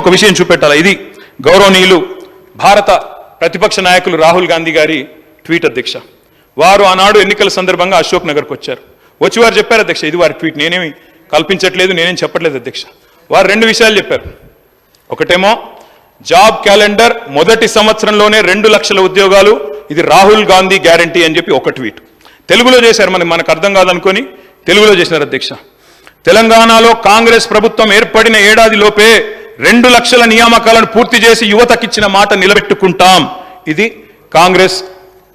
ఇంకొక విషయం చూపెట్టాలి. ఇది గౌరవనీయులు భారత ప్రతిపక్ష నాయకులు రాహుల్ గాంధీ గారి ట్వీట్ అధ్యక్ష. వారు ఆనాడు ఎన్నికల సందర్భంగా అశోక్ నగర్కి వచ్చారు. వచ్చి వారు చెప్పారు అధ్యక్ష, ఇది వారి ట్వీట్, నేనేమి కల్పించట్లేదు, నేనేం చెప్పట్లేదు అధ్యక్ష. వారు 2 విషయాలు చెప్పారు. ఒకటేమో జాబ్ క్యాలెండర్ మొదటి సంవత్సరంలోనే 2 లక్షల ఉద్యోగాలు, ఇది రాహుల్ గాంధీ గ్యారంటీ అని చెప్పి ఒక ట్వీట్. తెలుగులో చేశారు, మనకు అర్థం కాదనుకొని తెలుగులో చేసినారు అధ్యక్ష. తెలంగాణలో కాంగ్రెస్ ప్రభుత్వం ఏర్పడిన ఏడాది లోపే 2 లక్షల నియామకాలను పూర్తి చేసి యువతకిచ్చిన మాట నిలబెట్టుకుంటాం. ఇది కాంగ్రెస్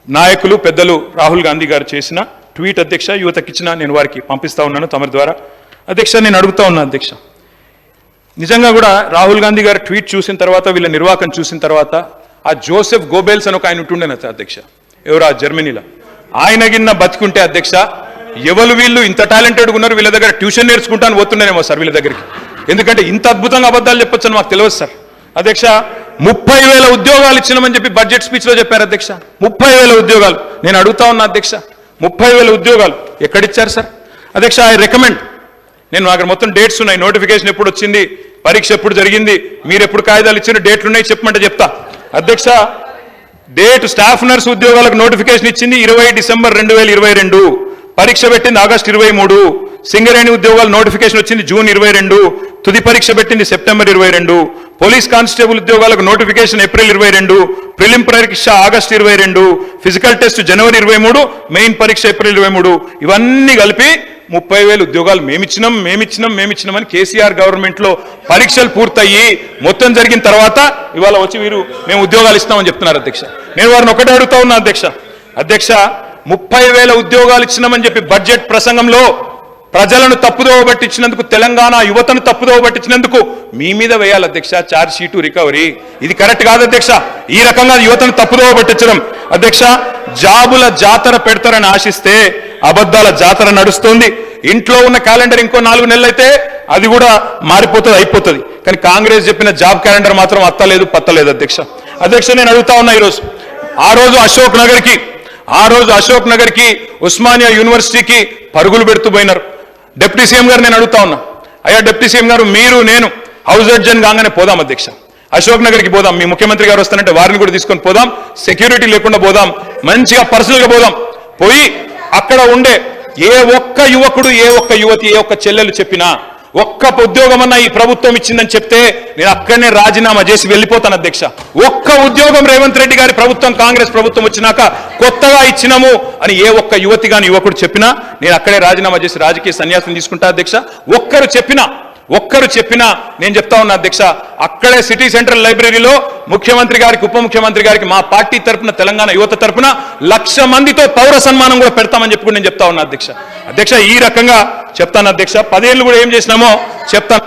నాయకులు పెద్దలు రాహుల్ గాంధీ గారు చేసిన ట్వీట్ అధ్యక్ష. యువతకిచ్చిన నేను వారికి పంపిస్తా ఉన్నాను తమరి ద్వారా. అధ్యక్ష, నేను అడుగుతా ఉన్నా అధ్యక్ష, నిజంగా కూడా రాహుల్ గాంధీ గారు ట్వీట్ చూసిన తర్వాత, వీళ్ళ నిర్వాకం చూసిన తర్వాత, ఆ జోసెఫ్ గోబెల్స్ అని ఒక ఆయన ఉంటుండేన అధ్యక్ష, ఎవరు జర్మనీలో, ఆయన గిన్న బతికుంటే అధ్యక్ష, ఎవరు వీళ్ళు ఇంత టాలెంటెడ్గా ఉన్నారు, వీళ్ళ దగ్గర ట్యూషన్ నేర్చుకుంటాను పోతుండేనేమో సార్ వీళ్ళ దగ్గరికి. ఎందుకంటే ఇంత అద్భుతంగా అబద్ధాలు చెప్పొచ్చు అని మాకు తెలియదు సార్. అధ్యక్ష, 30,000 ఉద్యోగాలు ఇచ్చినామని చెప్పి బడ్జెట్ స్పీచ్లో చెప్పారు అధ్యక్ష. 30,000 ఉద్యోగాలు. నేను అడుగుతా ఉన్నా అధ్యక్ష, 30,000 ఉద్యోగాలు ఎక్కడిచ్చారు సార్? అధ్యక్ష, ఐ రికమెండ్, నేను అక్కడ మొత్తం డేట్స్ ఉన్నాయి, నోటిఫికేషన్ ఎప్పుడు వచ్చింది, పరీక్ష ఎప్పుడు జరిగింది, మీరు ఎప్పుడు కాగితాలు ఇచ్చిన డేట్లు ఉన్నాయి చెప్పమంటే చెప్తా అధ్యక్ష. డేట్ స్టాఫ్ నర్స్ ఉద్యోగాలకు నోటిఫికేషన్ ఇచ్చింది 20 డిసెంబర్ 2022, పరీక్ష పెట్టింది ఆగస్టు 23, సింగరేణి ఉద్యోగాలు నోటిఫికేషన్ వచ్చింది జూన్ 22, తుది పరీక్ష పెట్టింది సెప్టెంబర్ 22, పోలీస్ కానిస్టేబుల్ ఉద్యోగాలకు నోటిఫికేషన్ ఏప్రిల్ 22, ప్రిలిమ్ పరీక్ష ఆగస్టు 22, ఫిజికల్ టెస్ట్ జనవరి 23, మెయిన్ పరీక్ష ఏప్రిల్ 23. ఇవన్నీ కలిపి 30,000 ఉద్యోగాలు మేమిచ్చినామని కేసీఆర్ గవర్నమెంట్లో పరీక్షలు పూర్తయ్యి మొత్తం జరిగిన తర్వాత ఇవాళ వచ్చి వీరు మేము ఉద్యోగాలు ఇస్తామని చెప్తున్నారు అధ్యక్ష. నేను వారిని ఒకటే అడుగుతా ఉన్నా అధ్యక్ష, 30,000 ఉద్యోగాలు ఇచ్చినామని చెప్పి బడ్జెట్ ప్రసంగంలో ప్రజలను తప్పుదోవ పట్టించినందుకు, తెలంగాణ యువతను తప్పుదోవ పట్టించినందుకు మీ మీద వేయాలి అధ్యక్ష ఛార్జ్ షీటు, రికవరీ. ఇది కరెక్ట్ కాదు అధ్యక్ష, ఈ రకంగా యువతను తప్పుదోవ పట్టించడం. అధ్యక్ష, జాబుల జాతర పెడతారని ఆశిస్తే అబద్ధాల జాతర నడుస్తుంది. ఇంట్లో ఉన్న క్యాలెండర్ ఇంకో 4 నెలలు అయితే అది కూడా మారిపోతుంది, అయిపోతుంది. కానీ కాంగ్రెస్ చెప్పిన జాబ్ క్యాలెండర్ మాత్రం అత్తలేదు పత్తలేదు అధ్యక్ష. నేను అడుగుతా ఉన్నా, ఈరోజు ఆ రోజు అశోక్ నగర్కి ఉస్మానియా యూనివర్సిటీకి పరుగులు పెడుతూ పోయినారు. డిప్యూటీ సీఎం గారు నేను అడుగుతా ఉన్నా, అయ్యా డిప్యూటీ సీఎం గారు, మీరు నేను హౌస్ అడ్జన్ కాగానే పోదాం అధ్యక్ష, అశోక్ నగర్కి పోదాం, మీ ముఖ్యమంత్రి గారు వస్తానంటే వారిని కూడా తీసుకొని పోదాం, సెక్యూరిటీ లేకుండా పోదాం, మంచిగా పర్సనల్గా పోదాం. పోయి అక్కడ ఉండే ఏ ఒక్క యువకుడు, ఏ ఒక్క యువతి, ఏ ఒక్క చెల్లెలు చెప్పినా, ఒక్క ఉద్యోగం అన్నా ఈ ప్రభుత్వం ఇచ్చిందని చెప్తే నేను అక్కడనే రాజీనామా చేసి వెళ్ళిపోతాను అధ్యక్ష. ఒక్క ఉద్యోగం రేవంత్ రెడ్డి గారి ప్రభుత్వం, కాంగ్రెస్ ప్రభుత్వం వచ్చినాక కొత్తగా ఇచ్చినాము అని ఏ ఒక్క యువతి గాని యువకుడు చెప్పినా నేను అక్కడే రాజీనామా చేసి రాజకీయ సన్యాసం తీసుకుంటా అధ్యక్ష. ఒక్కరు చెప్పినా నేను చెప్తా ఉన్నా అధ్యక్ష, అక్కడే సిటీ సెంట్రల్ లైబ్రరీలో ముఖ్యమంత్రి గారికి, ఉప ముఖ్యమంత్రి గారికి, మా పార్టీ తరపున, తెలంగాణ యువత తరపున 1,00,000 మందితో పౌర సన్మానం కూడా పెడతామని చెప్పి నేను చెప్తా ఉన్నా అధ్యక్ష. ఈ రకంగా చెప్తాను అధ్యక్ష. 10 ఏళ్ళు కూడా ఏం చేసినామో చెప్తాను.